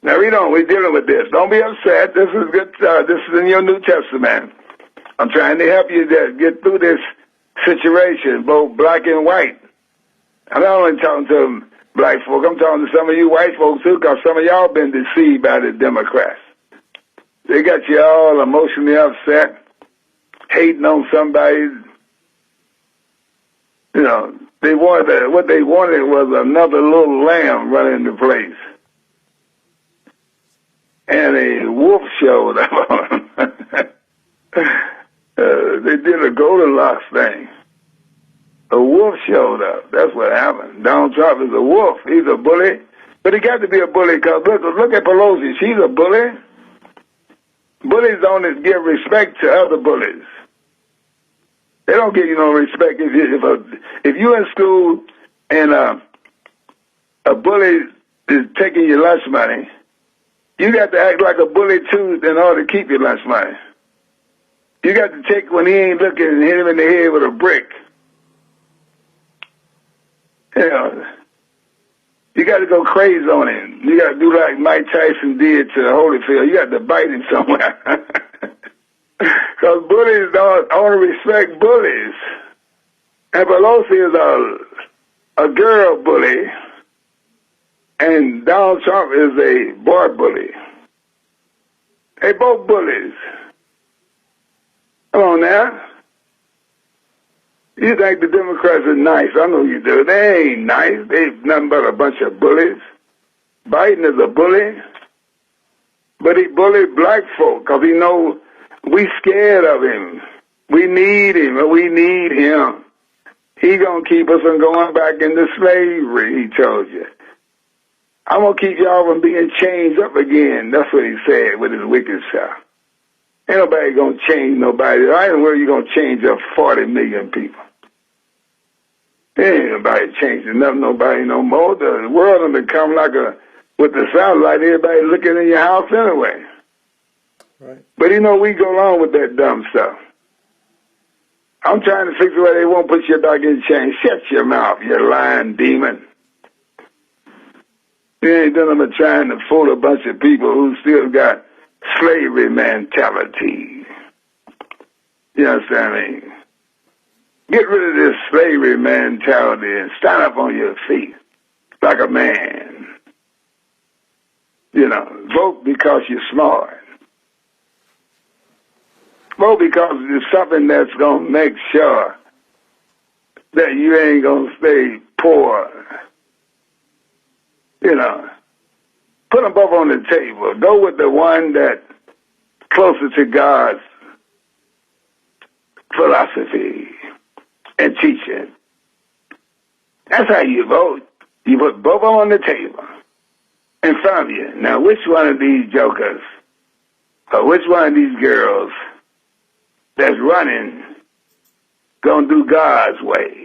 Now read on. We're dealing with this. Don't be upset. This is good. This is in your New Testament. I'm trying to help you get through this situation, both black and white. I'm not only talking to black folk. I'm talking to some of you white folks too, because some of y'all been deceived by the Democrats. They got you all emotionally upset, hating on somebody. You know, what they wanted was another little lamb running the place. And a wolf showed up. They did a Goldilocks thing. A wolf showed up. That's what happened. Donald Trump is a wolf. He's a bully. But he got to be a bully because look at Pelosi. She's a bully. Bullies don't give respect to other bullies. They don't give you no respect if you're in school and a bully is taking your lunch money. You got to act like a bully too in order to keep your lunch money. You got to take when he ain't looking and hit him in the head with a brick. You know, you got to go crazy on him. You got to do like Mike Tyson did to Holyfield. You got to bite him somewhere. Because bullies don't only respect bullies. And Pelosi is a girl bully. And Donald Trump is a boy bully. They both bullies. Come on now. You think the Democrats are nice. I know you do. They ain't nice. They nothing but a bunch of bullies. Biden is a bully. But he bullied black folk because he know we scared of him. We need him, and we need him. He gonna keep us from going back into slavery, he told you. I'm gonna keep y'all from being changed up again. That's what he said with his wicked self. Ain't nobody gonna change nobody. I ain't where you gonna change up 40 million people. There ain't nobody changing nobody no more. The world will become like with the satellite, everybody looking in your house anyway. Right. But we go along with that dumb stuff. I'm trying to fix it where they won't put you back in chains. Shut your mouth, you lying demon. You ain't done but trying to fool a bunch of people who still got slavery mentality. You understand me? Get rid of this slavery mentality and stand up on your feet like a man. Vote because you're smart. Vote because it's something that's going to make sure that you ain't going to stay poor. Put them both on the table. Go with the one that's closer to God's philosophy and teaching. That's how you vote. You put both of them on the table in front of you. Now, which one of these jokers or which one of these girls that's running gonna do God's way?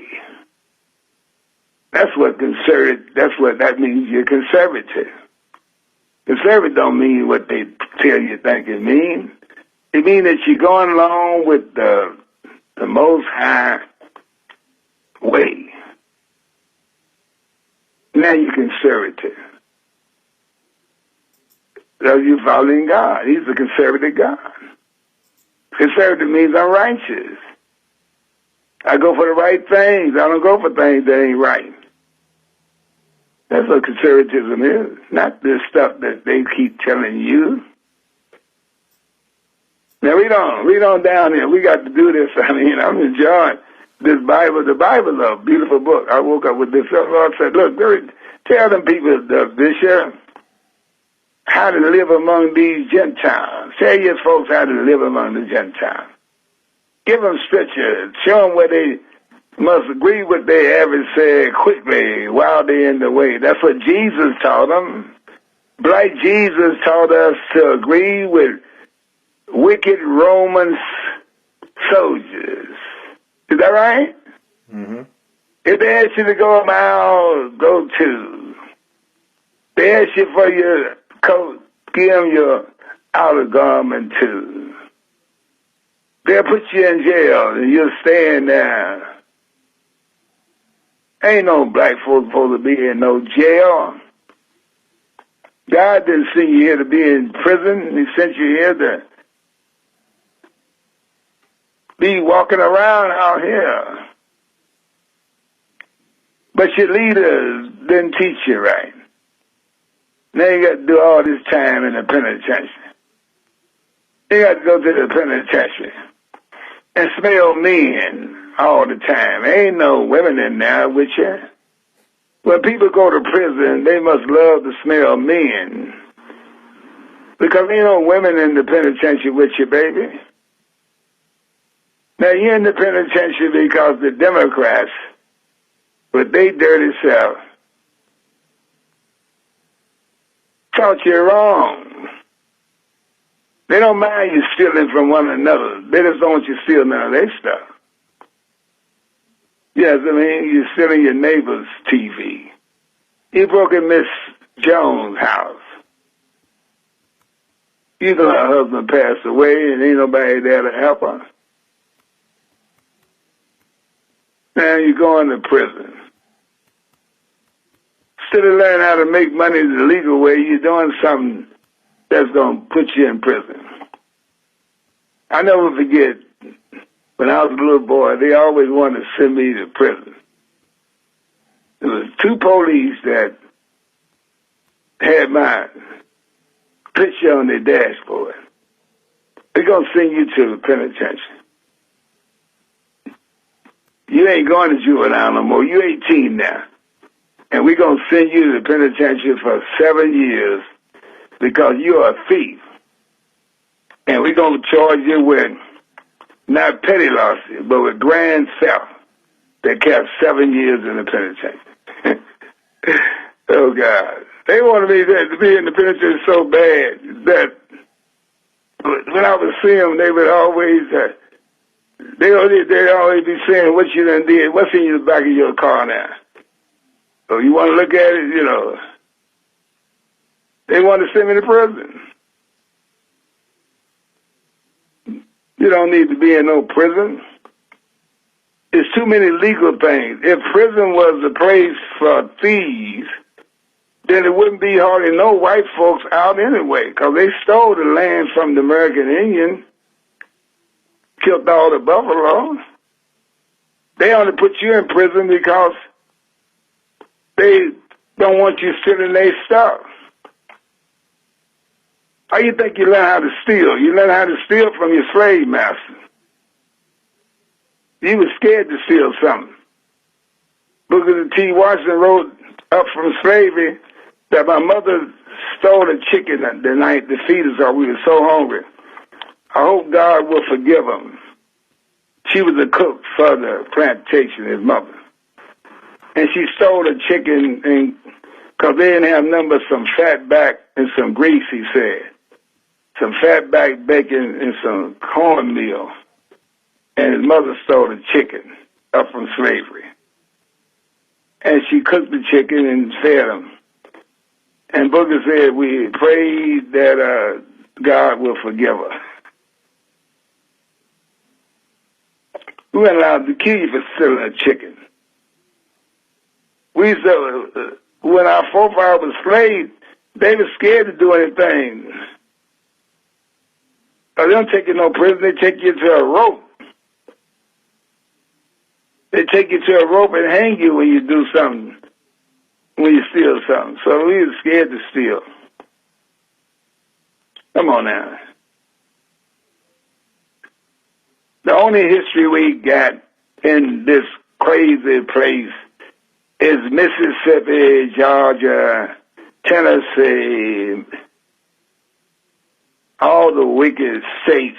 That's what that means. You're conservative. Conservative don't mean what they tell you think it means. It means that you're going along with the Most High way. Now you're conservative. So you're following God. He's a conservative God. Conservative means I'm righteous. I go for the right things. I don't go for things that ain't right. That's what conservatism is, not this stuff that they keep telling you. Now read on down here. We got to do this. I'm enjoying this Bible. The Bible is a beautiful book. I woke up with this. The Lord said, look, tell them people, Bishop, how to live among these Gentiles. Tell your folks how to live among the Gentiles. Give them scripture. Show them where they must agree with their adversary quickly while they're in the way. That's what Jesus taught them. Like Jesus taught us to agree with wicked Roman soldiers. Is that right? Mm-hmm. If they ask you to go a mile, go 2. They ask you for your coat, give them your outer garment too. They'll put you in jail and you'll stay in there. Ain't no black folks supposed to be in no jail. God didn't send you here to be in prison. He sent you here to be walking around out here. But your leaders didn't teach you right. Now you got to do all this time in the penitentiary. You got to go to the penitentiary and smell men all the time. Ain't no women in there with you. When people go to prison, they must love to smell men. Because ain't no women in the penitentiary with you, baby. Now you're in the penitentiary because the Democrats, with they dirty self, taught you wrong. They don't mind you stealing from one another. They just don't want you to steal none of their stuff. Yes, I mean, you're stealing your neighbor's TV. You broke in Miss Jones' house. You know her husband passed away and ain't nobody there to help her. Now you're going to prison. Instead of learning how to make money the legal way, you're doing something that's going to put you in prison. I never forget, when I was a little boy, they always wanted to send me to prison. There was 2 police that had my picture on their dashboard. They're going to send you to the penitentiary. You ain't going to juvenile no more. You're 18 now. And we're going to send you to the penitentiary for 7 years because you're a thief. And we're going to charge you with not petty losses, but with grand theft that kept 7 years in the penitentiary. Oh, God. They wanted me to be in the penitentiary so bad that when I would see them, they would always, they'd always be saying, what you done did, what's in the back of your car now? So you want to look at it, you know. They want to send me to prison. You don't need to be in no prison. There's too many legal things. If prison was a place for thieves, then it wouldn't be hardly no white folks out anyway, because they stole the land from the American Indian, killed all the buffalo. They only put you in prison because they don't want you stealing their stuff. How you think you learn how to steal? You learn how to steal from your slave master. You was scared to steal something. Booker T. Washington wrote up from slavery that my mother stole a chicken the night to feed us all. We were so hungry. I hope God will forgive him. She was a cook for the plantation, his mother. And she stole a chicken because they didn't have nothing but some fat back and some grease, he said. Some fat back bacon and some cornmeal. And his mother stole the chicken up from slavery. And she cooked the chicken and fed him. And Booker said, we prayed that God will forgive her. We weren't allowed to kill you for stealing a chicken. We used to, when our forefathers were slaves, they were scared to do anything. They don't take you to no prison, they take you to a rope. They take you to a rope and hang you when you do something, when you steal something. So we were scared to steal. Come on now. The only history we got in this crazy place is Mississippi, Georgia, Tennessee, all the wicked states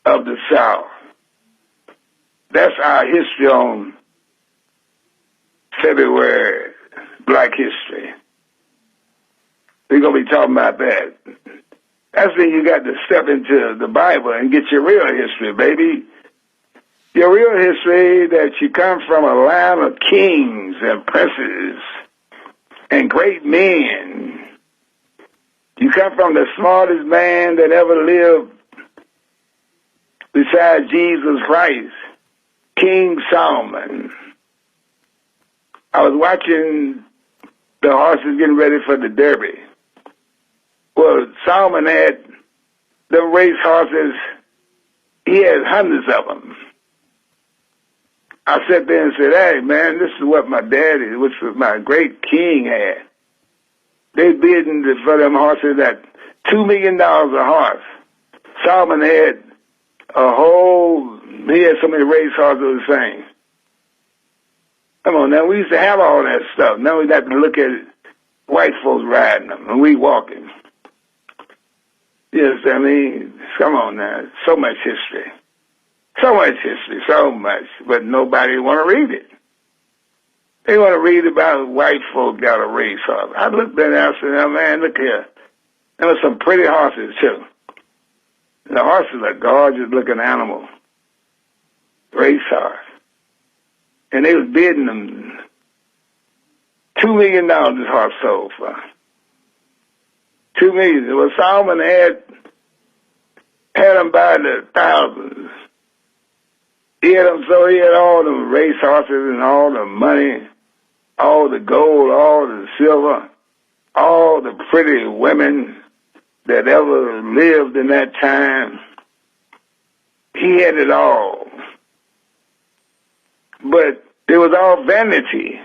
of the South. That's our history on February, Black History. We're going to be talking about that. That's when you got to step into the Bible and get your real history, baby. Your real history that you come from a line of kings and princes and great men. You come from the smartest man that ever lived besides Jesus Christ, King Solomon. I was watching the horses getting ready for the Derby. Solomon had them race horses. He had hundreds of them. I sat there and said, hey, man, this is what my daddy, which was my great king, had. They bidding for them horses at $2 million a horse. Solomon had he had so many race horses it was the same. Come on now, we used to have all that stuff. Now we got to look at it, white folks riding them and we walking. Yes, I mean, come on now, so much history. So much history, so much, but nobody want to read it. They want to read about white folk got a race horse. I looked at it and I said, oh, man, look here. There were some pretty horses, too. The horses are gorgeous-looking animal. Race horse. And they was bidding them $2 million this horse sold for. $2 million. Well, Solomon had them by the thousands. He had all the race horses and all the money, all the gold, all the silver, all the pretty women that ever lived in that time. He had it all. But it was all vanity.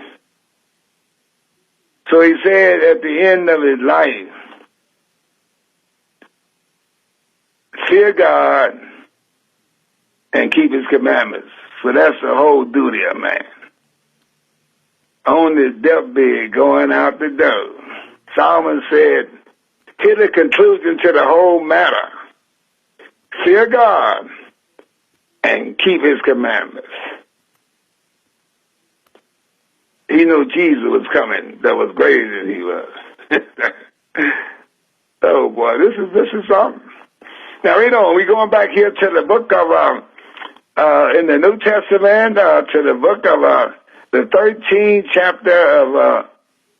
So he said at the end of his life, fear God and keep his commandments. For that's the whole duty of man. On this deathbed going out the door, Solomon said, here's the conclusion to the whole matter. Fear God and keep his commandments. He knew Jesus was coming that was greater than he was. Oh boy, this is something. Now read on. We're going back here to the book of in the New Testament, to the book of the 13th chapter of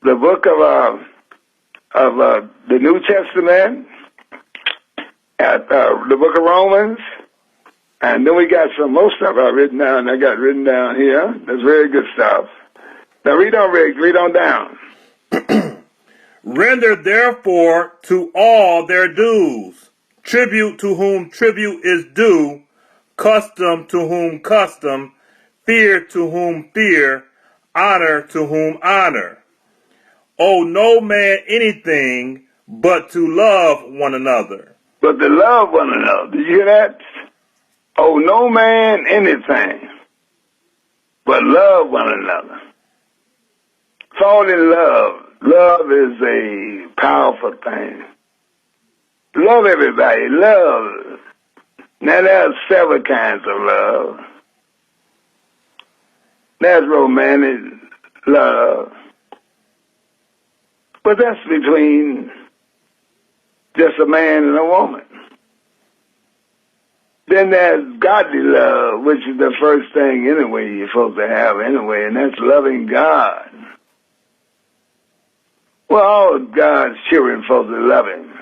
the book of the New Testament, at the book of Romans, and then we got some more stuff written down. I got written down here. That's very good stuff. Now read on, Rick. Read on down. Render therefore to all their dues, tribute to whom tribute is due, custom to whom custom, fear to whom fear, honor to whom honor. Owe no man anything but to love one another. But to love one another. Did you hear that? Owe no man anything but love one another. Fall in love. Love is a powerful thing. Love everybody. Love. Now, there are several kinds of love. There's romantic love. But that's between just a man and a woman. Then there's godly love, which is the first thing anyway you're supposed to have anyway, and that's loving God. Well, all God's children are supposed to love him.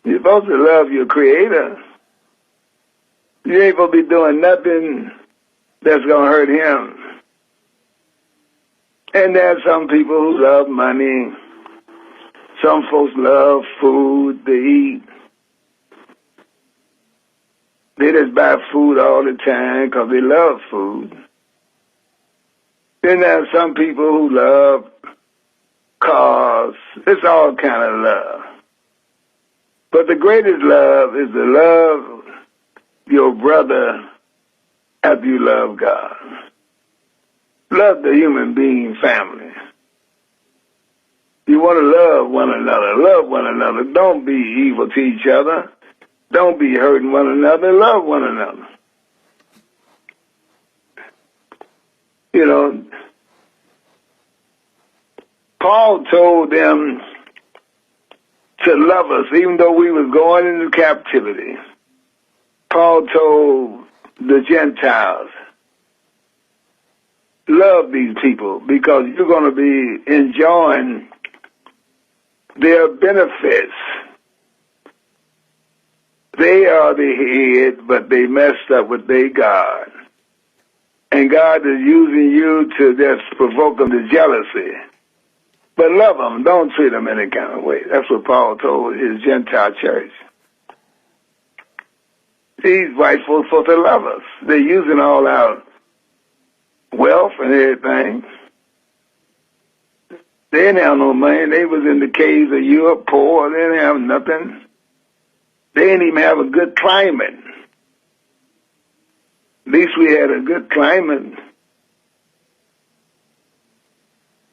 You're supposed to love your Creator. You ain't supposed to be doing nothing that's going to hurt him. And there's some people who love money. Some folks love food to eat. They just buy food all the time because they love food. Then there's some people who love cars. It's all kind of love. But the greatest love is to love your brother after you love God. Love the human being family. You want to love one another. Love one another. Don't be evil to each other. Don't be hurting one another. Love one another. You know, Paul told them to love us even though we was going into captivity. Paul told the Gentiles, love these people because you're going to be enjoying their benefits. They are the head, but they messed up with their God. And God is using you to just provoke them to jealousy. But love them. Don't treat them any kind of way. That's what Paul told his Gentile church. These white folks supposed to love us. They're using all our wealth and everything. They didn't have no money. They was in the caves of Europe, poor. They didn't have nothing. They didn't even have a good climate. At least we had a good climate.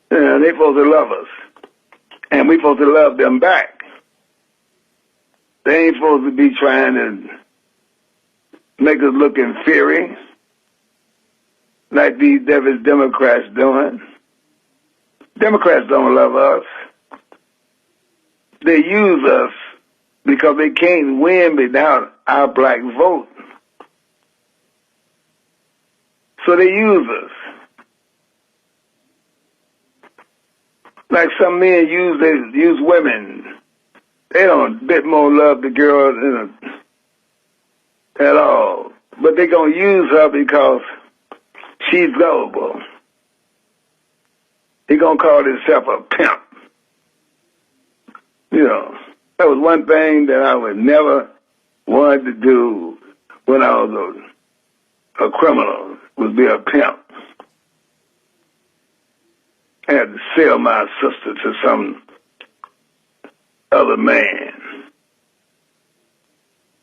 They supposed to love us. And we supposed to love them back. They ain't supposed to be trying to make us look inferior like these devilish Democrats doing. Democrats don't love us. They use us because they can't win without our black vote. So they use us. Like some men use women. They don't a bit more love the girl at all. But they're going to use her because she's lovable. He's going to call himself a pimp. You know, that was one thing that I would never want to do when I was a criminal, was be a pimp. I had to sell my sister to some other man.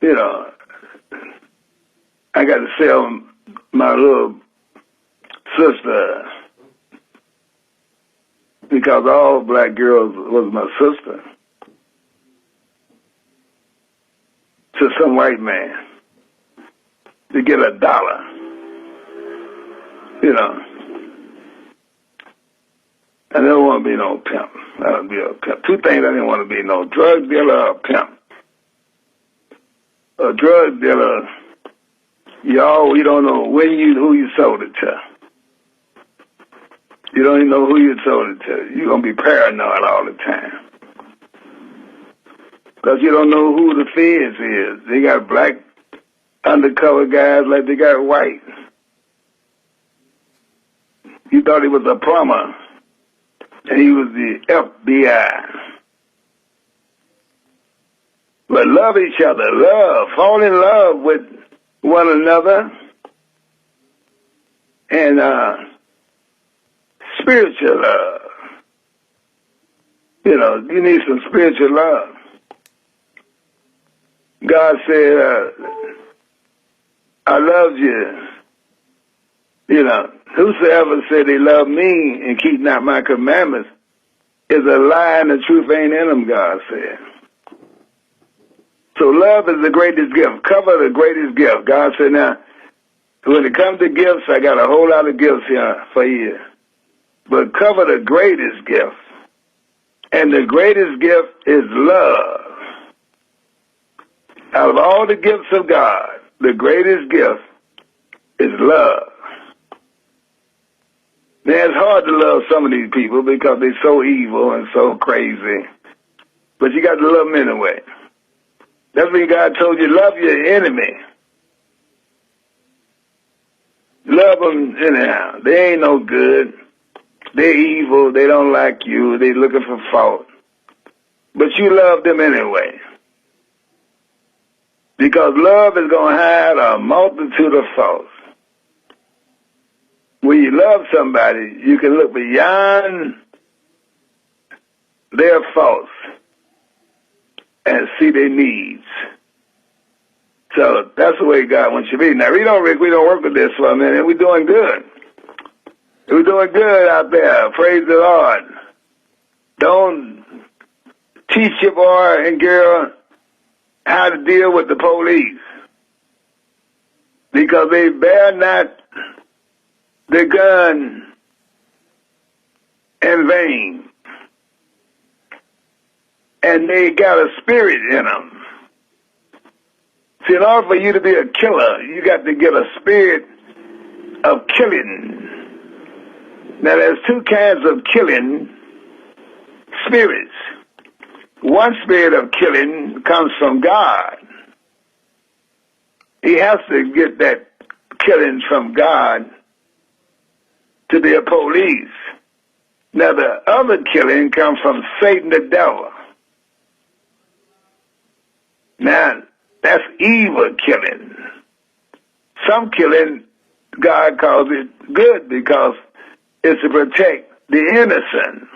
You know, I got to sell my little sister because all black girls was my sister to some white man to get $1. You know, I never want to be no pimp. I don't be a pimp. Two things I didn't want to be: no drug dealer or a pimp. A drug dealer, you don't know who you sold it to. You don't even know who you sold it to. You're going to be paranoid all the time. Because you don't know who the feds is. They got black undercover guys like they got white. You thought he was a plumber, and he was the FBI. But love each other. Fall in love with one another. And spiritual love. You know, you need some spiritual love. God said, I love you. You know, whosoever said they love me and keep not my commandments is a lie and the truth ain't in them, God said. So love is the greatest gift. Cover the greatest gift. God said, now, when it comes to gifts, I got a whole lot of gifts here for you. But cover the greatest gift. And the greatest gift is love. Out of all the gifts of God, the greatest gift is love. Now, it's hard to love some of these people because they're so evil and so crazy. But you got to love them anyway. That's when God told you, love your enemy. Love them anyhow. They ain't no good. They're evil. They don't like you. They're looking for fault. But you love them anyway. Because love is going to hide a multitude of faults. When you love somebody, you can look beyond their faults and see their needs. So that's the way God wants you to be. Now, we don't work with this for a minute. We're doing good. We're doing good out there. Praise the Lord. Don't teach your boy and girl how to deal with the police, because they bear not the gun in vain. And they got a spirit in them. See, in order for you to be a killer, you got to get a spirit of killing. Now, there's two kinds of killing spirits. One spirit of killing comes from God. He has to get that killing from God to be a police. Now the other killing comes from Satan the devil. Now, that's evil killing. Some killing, God calls it good because it's to protect the innocent.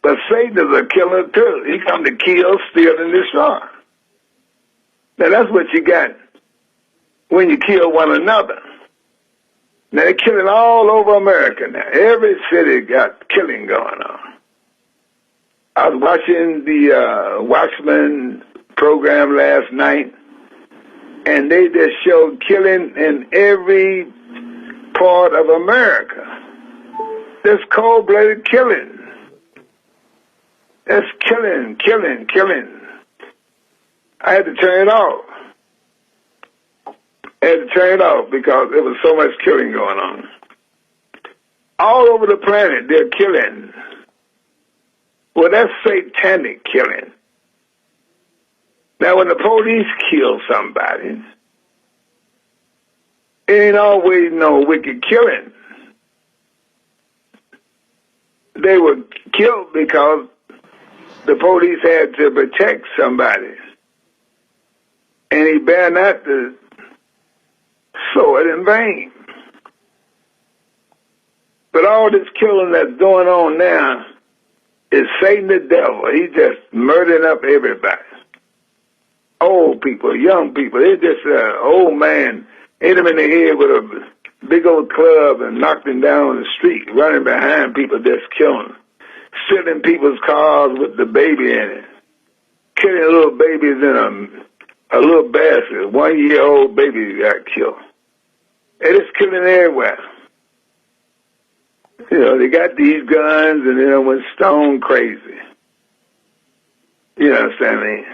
But Satan is a killer too. He comes to kill, steal, and destroy. Now that's what you got when you kill one another. Now they're killing all over America now. Every city got killing going on. I was watching the Watchmen program last night, and they just showed killing in every part of America. This cold-blooded killing. That's killing. I had to turn it off. Because there was so much killing going on. All over the planet, they're killing. Well, that's satanic killing. Now, when the police kill somebody, it ain't always no wicked killing. They were killed because the police had to protect somebody. And he bear not the sword in vain. But all this killing that's going on now is Satan the devil. He's just murdering up everybody. Old people, young people. It's just an old man hit him in the head with a big old club and knocked him down on the street, running behind people, just killing them. Stealing people's cars with the baby in it. Killing little babies in a little basket. 1-year-old baby got killed. It is killing everywhere. You know, they got these guns and then went stone crazy. You know what I'm saying?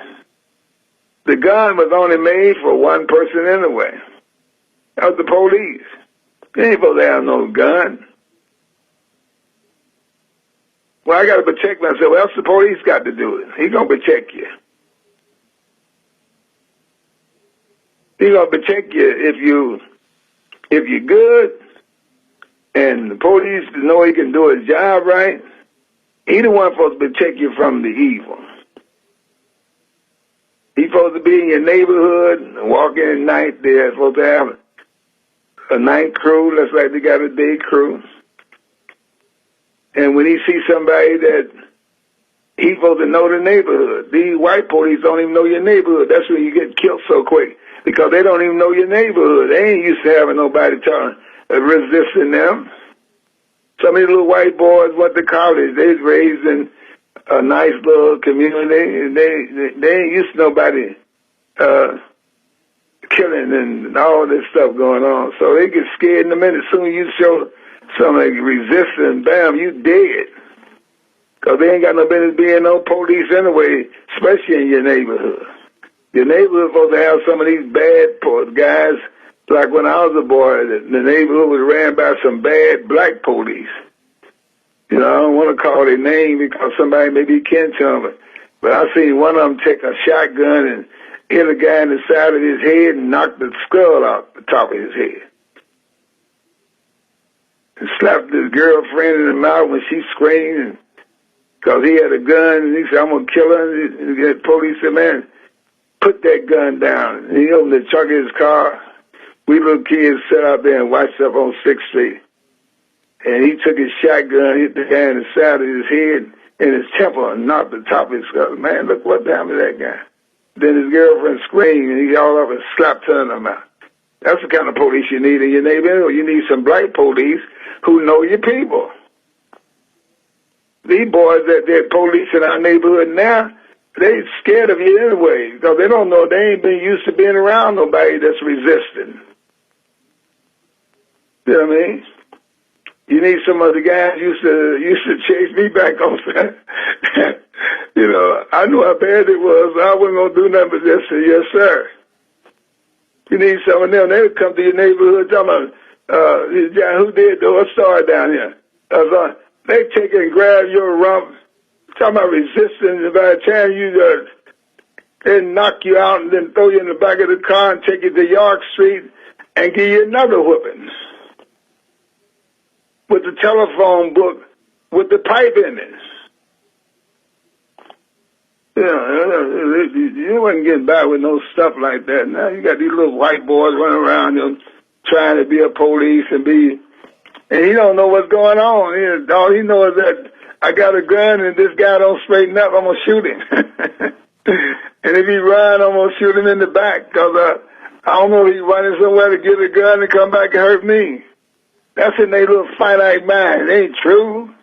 The gun was only made for one person anyway. That was the police. They ain't supposed to have no gun. Well, I got to protect myself. Well, else the police got to do it. He gonna protect you. He gonna protect you if you're good, and the police know he can do his job right. He the one supposed to protect you from the evil. He's supposed to be in your neighborhood and walk in at night. They're supposed to have a night crew. That's like they got a day crew. And when he sees somebody that he's supposed to know the neighborhood. These white police don't even know your neighborhood. That's when you get killed so quick, because they don't even know your neighborhood. They ain't used to having nobody resisting them. Some of these little white boys went to college. They was raised in a nice little community, and they ain't used to nobody killing and all this stuff going on. So they get scared in a minute. Soon you show some resistance, bam, you dead. Because they ain't got no business being no police anyway, especially in your neighborhood. Your neighborhood supposed to have some of these bad guys. Like when I was a boy, the neighborhood was ran by some bad black police. You know, I don't want to call their name because somebody may be kin to them. But I seen one of them take a shotgun and hit a guy in the side of his head and knock the skull out the top of his head. And slapped his girlfriend in the mouth when she screamed because he had a gun, and he said, I'm going to kill her. And the police said, man, put that gun down. And he opened the trunk of his car. We little kids sat out there and watched up on 6th Street. And he took his shotgun, hit the guy in the side of his head and his temple and knocked the top of his skull. Man, look what happened to that guy. Then his girlfriend screamed, and he all up and slapped her in the mouth. That's the kind of police you need in your neighborhood. You need some black police who know your people. These boys that police in our neighborhood now, they scared of you anyway, because they don't know, they ain't been used to being around nobody that's resisting. You know what I mean? You need some of the guys used to chase me back on that. You know, I knew how bad it was. I wasn't going to do nothing but just say, yes, sir. You need some of them. They would come to your neighborhood talking about, who did the star down here? They take and grab your rump, talking about resistance, and by the time you they knock you out and then throw you in the back of the car and take you to York Street and give you another whooping. with the telephone book with the pipe in it. You wasn't getting by with no stuff like that. Now you got these little white boys running around trying to be a police and he don't know what's going on. All he knows is that I got a gun and this guy don't straighten up, I'm going to shoot him. And if he run, I'm going to shoot him in the back because I don't know if he's running somewhere to get a gun and come back and hurt me. That's in their little finite mind. It ain't true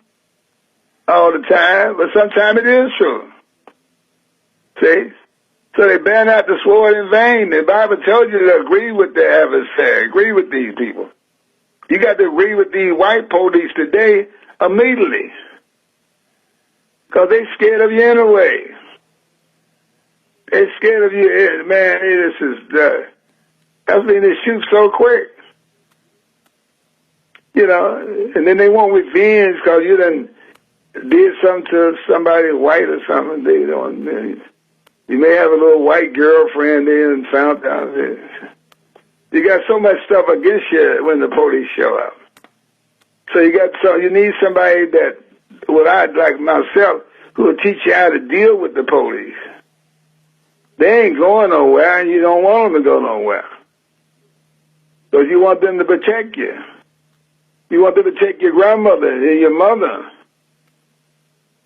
all the time, but sometimes it is true. See? So they bear not the sword in vain. The Bible tells you to agree with the adversary, agree with these people. You got to agree with these white police today immediately. Because they scared of you anyway. They scared of you. Man, that's when they shoot so quick. And then they want revenge because you done did something to somebody white or something. You may have a little white girlfriend there and found out. You got so much stuff against you when the police show up. So you need somebody that, like myself, who will teach you how to deal with the police. They ain't going nowhere, and you don't want them to go nowhere. Because you want them to protect you. You want them to protect your grandmother and your mother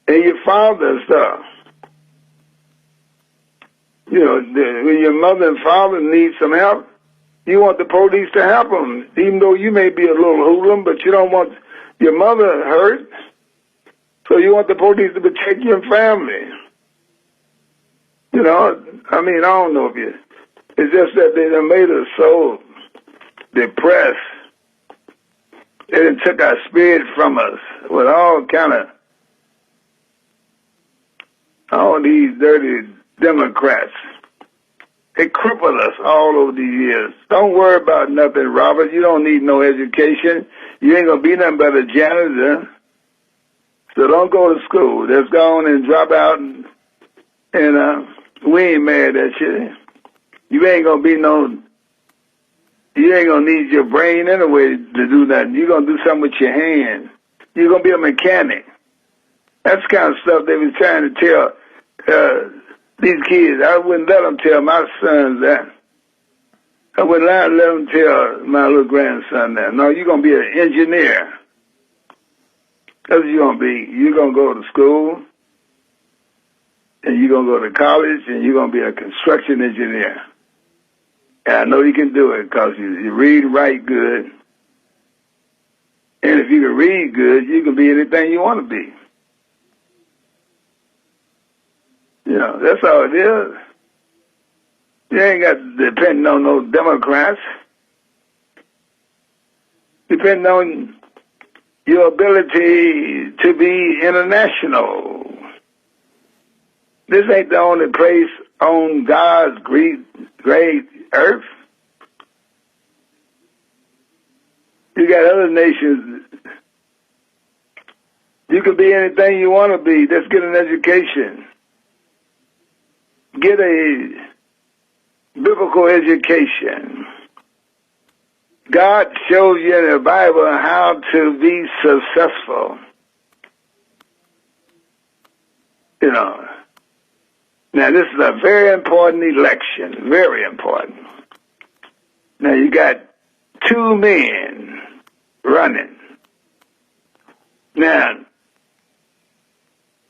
and your father and stuff. When your mother and father need some help, you want the police to help them, even though you may be a little hoodlum, but you don't want your mother hurt. So you want the police to protect your family. I don't know if it's just that they done made us so depressed. They done took our spirit from us with all these dirty Democrats. They crippled us all over the years. Don't worry about nothing, Robert. You don't need no education. You ain't going to be nothing but a janitor. So don't go to school. Just go on and drop out and we ain't mad at you. You ain't going to need your brain anyway to do nothing. You're going to do something with your hand. You're going to be a mechanic. That's the kind of stuff they was trying to tell these kids. I wouldn't let them tell my sons that. I wouldn't let them tell my little grandson that. No, you're going to be an engineer. That's what you're going to be. You're going to go to school, and you're going to go to college, and you're going to be a construction engineer. And I know you can do it because you read and write good. And if you can read good, you can be anything you want to be. That's all it is. You ain't got to depend on no Democrats. Depend on your ability to be international. This ain't the only place on God's great earth. You got other nations. You can be anything you want to be. Just get an education. Get a biblical education. God shows you in the Bible how to be successful. Now this is a very important election, very important. Now you got two men running. Now,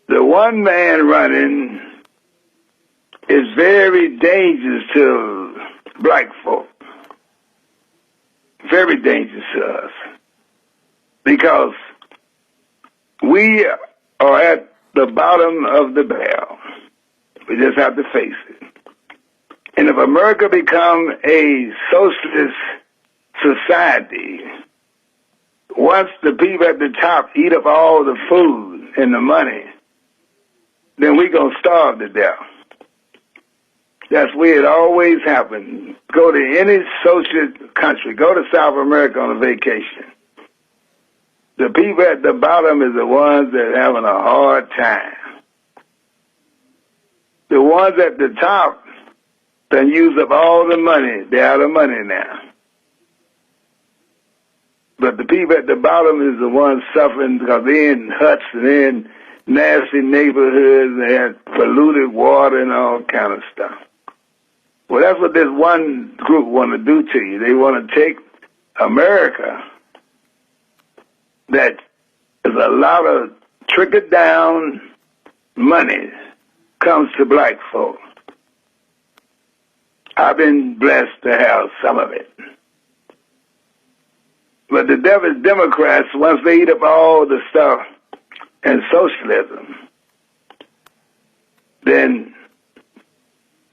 the one man running is very dangerous to black folk. Very dangerous to us. Because we are at the bottom of the barrel. We just have to face it. And if America become a socialist society, once the people at the top eat up all the food and the money, then we're going to starve to death. That's where it always happens. Go to any socialist country. Go to South America on a vacation. The people at the bottom is the ones that are having a hard time. The ones at the top then use up all the money. They're out of money now. But the people at the bottom is the ones suffering because they're in huts and they're in nasty neighborhoods, they have polluted water and all kind of stuff. Well, that's what this one group want to do to you. They want to take America, that is a lot of trickle-down money comes to black folk. I've been blessed to have some of it. But the devil's Democrats, once they eat up all the stuff in socialism, then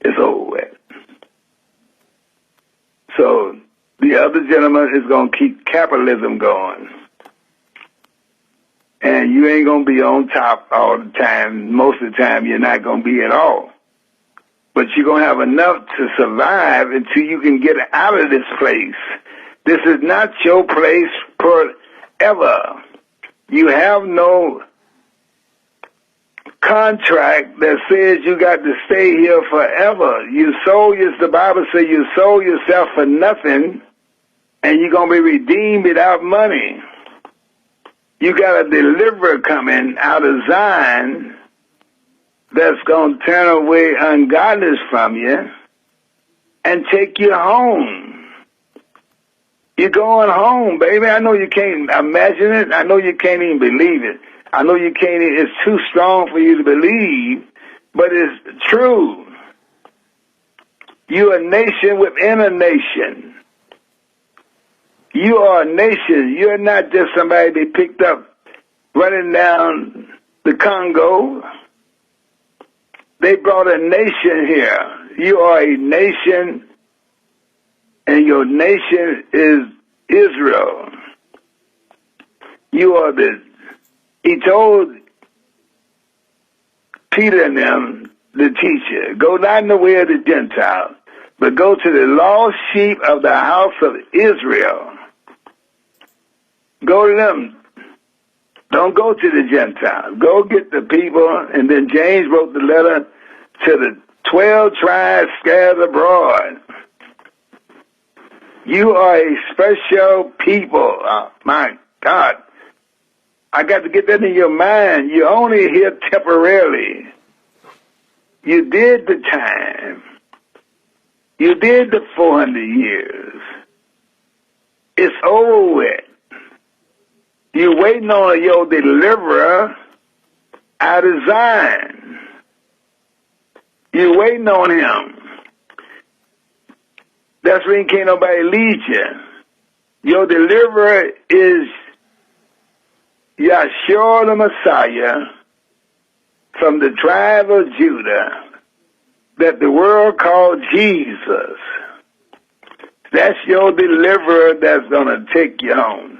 it's over with. So the other gentleman is going to keep capitalism going. And you ain't going to be on top all the time. Most of the time, you're not going to be at all. But you're going to have enough to survive until you can get out of this place. This is not your place forever. You have no contract that says you got to stay here forever. The Bible says you sold yourself for nothing, and you're going to be redeemed without money. You got a deliverer coming out of Zion that's going to turn away ungodliness from you and take you home. You're going home, baby. I know you can't imagine it. I know you can't even believe it. I know you can't, it's too strong for you to believe, but it's true. You're a nation within a nation. You are a nation. You're not just somebody they picked up running down the Congo. They brought a nation here. You are a nation, and your nation is Israel. He told Peter and them, the teacher, go not in the way of the Gentiles, but go to the lost sheep of the house of Israel. Go to them. Don't go to the Gentiles. Go get the people. And then James wrote the letter to the 12 tribes scattered abroad. You are a special people. Oh, my God. I got to get that in your mind. You're only here temporarily. You did the time. You did the 400 years. It's over with. You're waiting on your deliverer out of Zion. You're waiting on him. That's when can't nobody lead you. Your deliverer is Yahshua the Messiah from the tribe of Judah that the world called Jesus. That's your deliverer that's going to take you home.